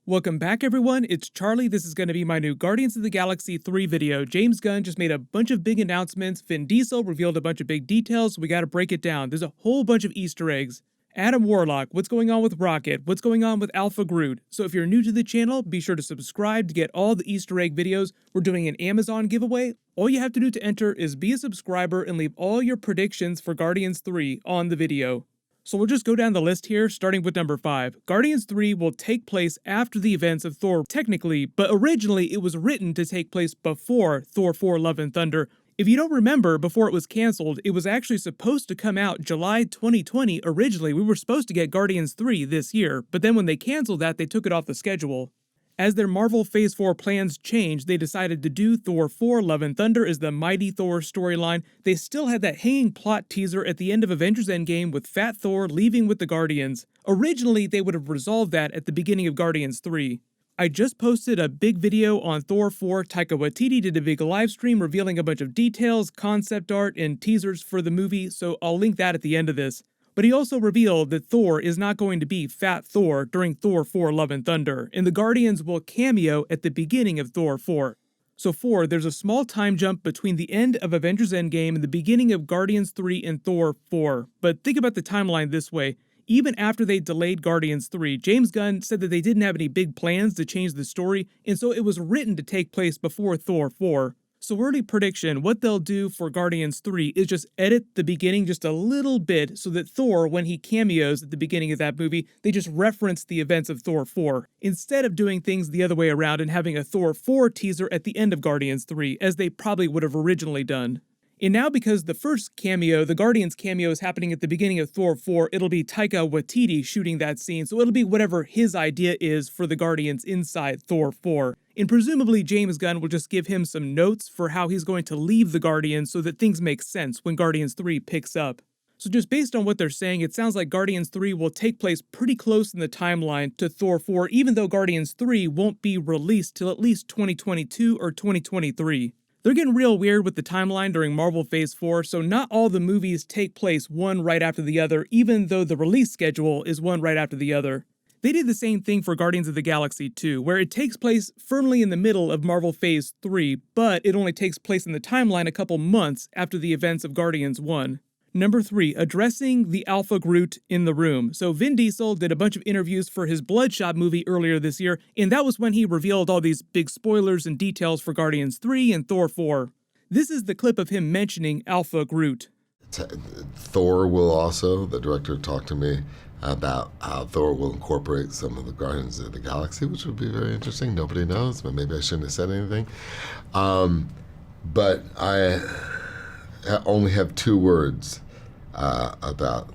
Welcome back everyone, it's Charlie. This is going to be my new Guardians of the Galaxy 3 video. James Gunn just made a bunch of big announcements. Vin Diesel revealed a bunch of big details, so we gotta break it down. There's a whole bunch of Easter eggs. Adam Warlock, what's going on with Rocket, what's going on with Alpha Groot. So if you're new to the channel, be sure to subscribe to get all the Easter egg videos. We're doing an Amazon giveaway. All you have to do to enter is be a subscriber and leave all your predictions for Guardians 3 on the video. So we'll just go down the list here, starting with number 5. Guardians 3 will take place after the events of Thor technically, but originally it was written to take place before Thor 4 Love and Thunder. If you don't remember, before it was cancelled, it was actually supposed to come out July 2020 originally. We were supposed to get Guardians 3 this year, but then when they cancelled that, they took it off the schedule. As their Marvel Phase 4 plans changed, they decided to do Thor 4 Love and Thunder as the Mighty Thor storyline. They still had that hanging plot teaser at the end of Avengers Endgame with Fat Thor leaving with the Guardians. Originally, they would have resolved that at the beginning of Guardians 3. I just posted a big video on Thor 4. Taika Waititi did a big live stream revealing a bunch of details, concept art, and teasers for the movie, so I'll link that at the end of this. But he also revealed that Thor is not going to be Fat Thor during Thor 4 Love and Thunder, and the Guardians will cameo at the beginning of Thor 4. So there's a small time jump between the end of Avengers Endgame and the beginning of Guardians 3 and Thor 4. But think about the timeline this way. Even after they delayed Guardians 3, James Gunn said that they didn't have any big plans to change the story, and so it was written to take place before Thor 4. So early prediction, what they'll do for Guardians 3 is just edit the beginning just a little bit so that Thor, when he cameos at the beginning of that movie, they just reference the events of Thor 4, instead of doing things the other way around and having a Thor 4 teaser at the end of Guardians 3, as they probably would have originally done. And now because the first cameo, the Guardians cameo, is happening at the beginning of Thor 4, it'll be Taika Waititi shooting that scene, so it'll be whatever his idea is for the Guardians inside Thor 4. And presumably James Gunn will just give him some notes for how he's going to leave the Guardians so that things make sense when Guardians 3 picks up. So just based on what they're saying, it sounds like Guardians 3 will take place pretty close in the timeline to Thor 4, even though Guardians 3 won't be released till at least 2022 or 2023. They're getting real weird with the timeline during Marvel Phase 4, so not all the movies take place one right after the other, even though the release schedule is one right after the other. They did the same thing for Guardians of the Galaxy 2, where it takes place firmly in the middle of Marvel Phase 3, but it only takes place in the timeline a couple months after the events of Guardians 1. Number 3, addressing the Alpha Groot in the room. So Vin Diesel did a bunch of interviews for his Bloodshot movie earlier this year, and that was when he revealed all these big spoilers and details for Guardians 3 and Thor 4. This is the clip of him mentioning Alpha Groot. Thor will also, the director talked to me about how Thor will incorporate some of the Guardians of the Galaxy, which would be very interesting. Nobody knows, but maybe I shouldn't have said anything. But I only have 2 words about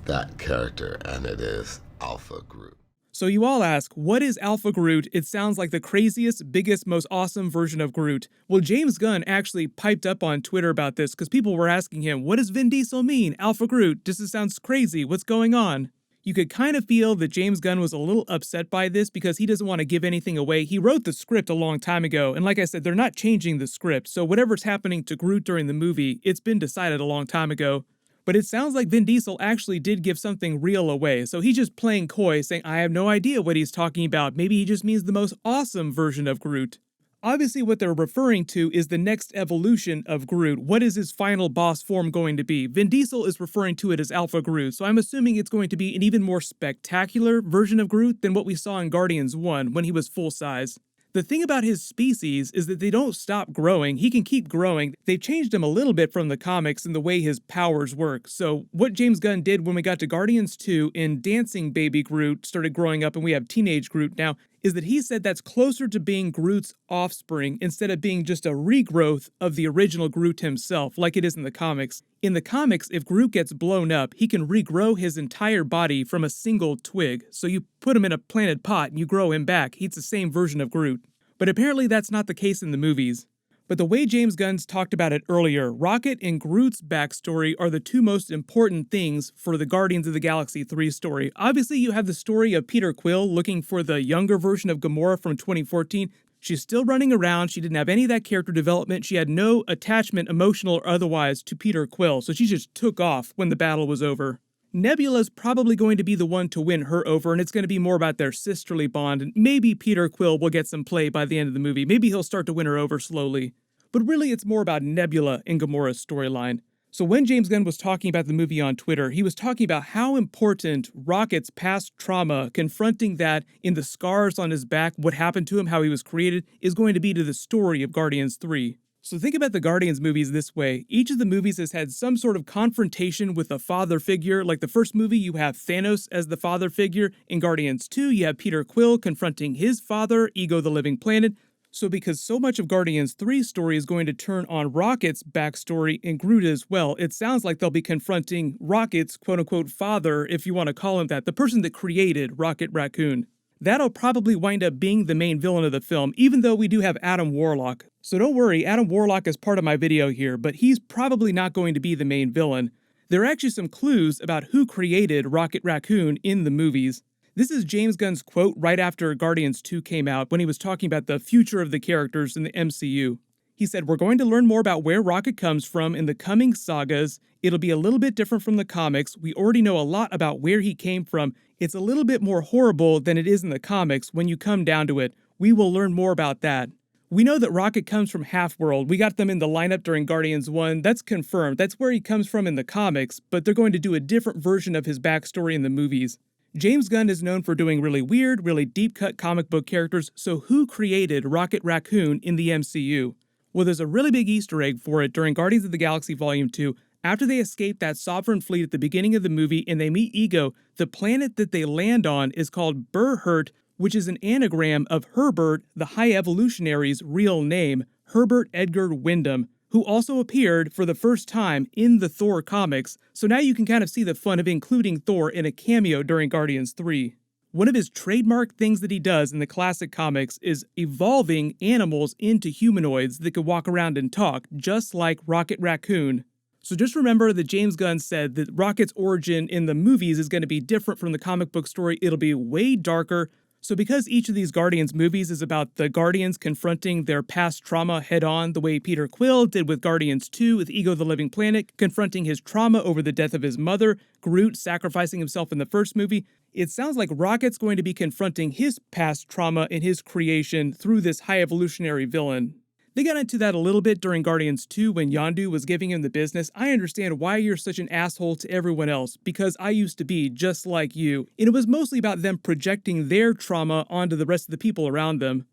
that character, and it is Alpha Groot. So you all ask, what is Alpha Groot? It sounds like the craziest, biggest, most awesome version of Groot. Well, James Gunn actually piped up on Twitter about this because people were asking him, what does Vin Diesel mean? Alpha Groot, this sounds crazy, what's going on? You could kind of feel that James Gunn was a little upset by this because he doesn't want to give anything away. He wrote the script a long time ago, and like I said, they're not changing the script, so whatever's happening to Groot during the movie, it's been decided a long time ago. But it sounds like Vin Diesel actually did give something real away, so he's just playing coy, saying, I have no idea what he's talking about. Maybe he just means the most awesome version of Groot. Obviously, what they're referring to is the next evolution of Groot. What is his final boss form going to be? Vin Diesel is referring to it as Alpha Groot, so I'm assuming it's going to be an even more spectacular version of Groot than what we saw in Guardians 1 when he was full size. The thing about his species is that they don't stop growing. He can keep growing. They've changed him a little bit from the comics and the way his powers work. So what James Gunn did when we got to Guardians 2 and Dancing Baby Groot started growing up and we have Teenage Groot now, is that he said that's closer to being Groot's offspring instead of being just a regrowth of the original Groot himself, like it is in the comics. In the comics, if Groot gets blown up, he can regrow his entire body from a single twig. So you put him in a planted pot and you grow him back. He's the same version of Groot. But apparently that's not the case in the movies. But the way James Gunn's talked about it earlier, Rocket and Groot's backstory are the 2 most important things for the Guardians of the Galaxy 3 story. Obviously, you have the story of Peter Quill looking for the younger version of Gamora from 2014. She's still running around. She didn't have any of that character development. She had no attachment, emotional or otherwise, to Peter Quill. So she just took off when the battle was over. Nebula's probably going to be the one to win her over, and it's going to be more about their sisterly bond, and maybe Peter Quill will get some play by the end of the movie. Maybe he'll start to win her over slowly. But really, it's more about Nebula and Gamora's storyline. So when James Gunn was talking about the movie on Twitter, he was talking about how important Rocket's past trauma, confronting that in the scars on his back, what happened to him, how he was created, is going to be to the story of Guardians 3. So think about the Guardians movies this way. Each of the movies has had some sort of confrontation with a father figure. Like the first movie, you have Thanos as the father figure. In Guardians 2, you have Peter Quill confronting his father, Ego the Living Planet. So because so much of Guardians 3's story is going to turn on Rocket's backstory and Groot as well, it sounds like they'll be confronting Rocket's quote-unquote father, if you want to call him that, the person that created Rocket Raccoon. That'll probably wind up being the main villain of the film, even though we do have Adam Warlock. So don't worry, Adam Warlock is part of my video here, but he's probably not going to be the main villain. There are actually some clues about who created Rocket Raccoon in the movies. This is James Gunn's quote right after Guardians 2 came out when he was talking about the future of the characters in the MCU. He said, "We're going to learn more about where Rocket comes from in the coming sagas. It'll be a little bit different from the comics. We already know a lot about where he came from. It's a little bit more horrible than it is in the comics when you come down to it. We will learn more about that." We know that Rocket comes from Half-World. We got them in the lineup during Guardians 1. That's confirmed. That's where he comes from in the comics, but they're going to do a different version of his backstory in the movies. James Gunn is known for doing really weird, really deep-cut comic book characters, so who created Rocket Raccoon in the MCU? Well, there's a really big Easter egg for it during Guardians of the Galaxy Volume 2. After they escape that Sovereign fleet at the beginning of the movie and they meet Ego, the planet that they land on is called Burhurt, which is an anagram of Herbert, the High Evolutionary's real name, Herbert Edgar Wyndham, who also appeared for the first time in the Thor comics, so now you can kind of see the fun of including Thor in a cameo during Guardians 3. One of his trademark things that he does in the classic comics is evolving animals into humanoids that could walk around and talk, just like Rocket Raccoon. So just remember that James Gunn said that Rocket's origin in the movies is going to be different from the comic book story. It'll be way darker. So because each of these Guardians movies is about the Guardians confronting their past trauma head-on, the way Peter Quill did with Guardians 2 with Ego the Living Planet, confronting his trauma over the death of his mother, Groot sacrificing himself in the first movie, it sounds like Rocket's going to be confronting his past trauma in his creation through this high evolutionary villain. They got into that a little bit during Guardians 2 when Yondu was giving him the business. I understand why you're such an asshole to everyone else, because I used to be just like you. And it was mostly about them projecting their trauma onto the rest of the people around them.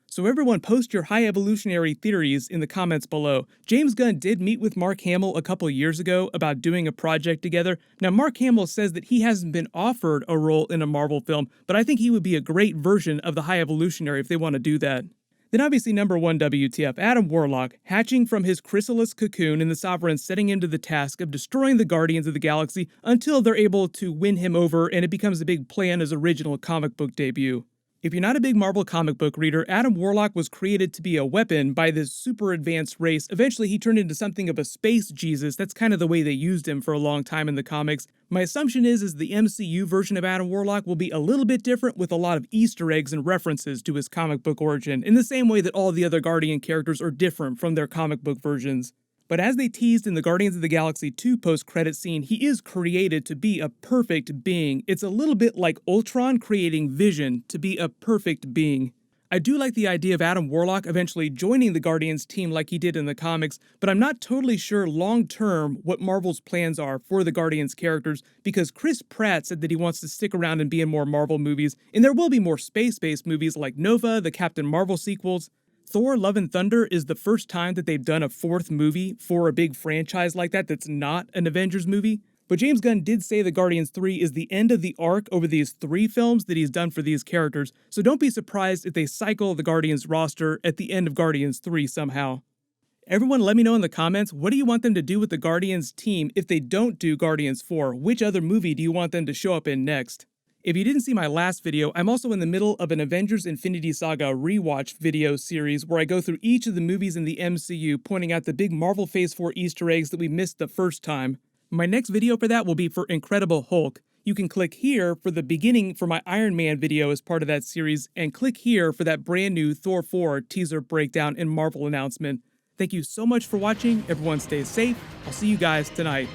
So everyone post your high evolutionary theories in the comments below. James Gunn did meet with Mark Hamill a couple years ago about doing a project together. Now Mark Hamill says that he hasn't been offered a role in a Marvel film, but I think he would be a great version of the high evolutionary if they want to do that. Then obviously number 1 WTF, Adam Warlock, hatching from his chrysalis cocoon and the Sovereigns setting him to the task of destroying the Guardians of the Galaxy until they're able to win him over and it becomes a big play on his original comic book debut. If you're not a big Marvel comic book reader, Adam Warlock was created to be a weapon by this super advanced race. Eventually he turned into something of a space Jesus. That's kind of the way they used him for a long time in the comics. My assumption is the MCU version of Adam Warlock will be a little bit different with a lot of Easter eggs and references to his comic book origin, in the same way that all the other Guardian characters are different from their comic book versions. But as they teased in the Guardians of the Galaxy 2 post-credit scene, he is created to be a perfect being. It's a little bit like Ultron creating Vision to be a perfect being. I do like the idea of Adam Warlock eventually joining the Guardians team like he did in the comics, but I'm not totally sure long-term what Marvel's plans are for the Guardians characters, because Chris Pratt said that he wants to stick around and be in more Marvel movies, and there will be more space-based movies like Nova, the Captain Marvel sequels. Thor Love and Thunder is the first time that they've done a 4th movie for a big franchise like that that's not an Avengers movie. But James Gunn did say that Guardians 3 is the end of the arc over these 3 films that he's done for these characters, so don't be surprised if they cycle the Guardians roster at the end of Guardians 3 somehow. Everyone let me know in the comments, what do you want them to do with the Guardians team if they don't do Guardians 4? Which other movie do you want them to show up in next? If you didn't see my last video, I'm also in the middle of an Avengers Infinity Saga rewatch video series where I go through each of the movies in the MCU, pointing out the big Marvel Phase 4 Easter eggs that we missed the first time. My next video for that will be for Incredible Hulk. You can click here for the beginning for my Iron Man video as part of that series, and click here for that brand new Thor 4 teaser breakdown and Marvel announcement. Thank you so much for watching, everyone stay safe, I'll see you guys tonight.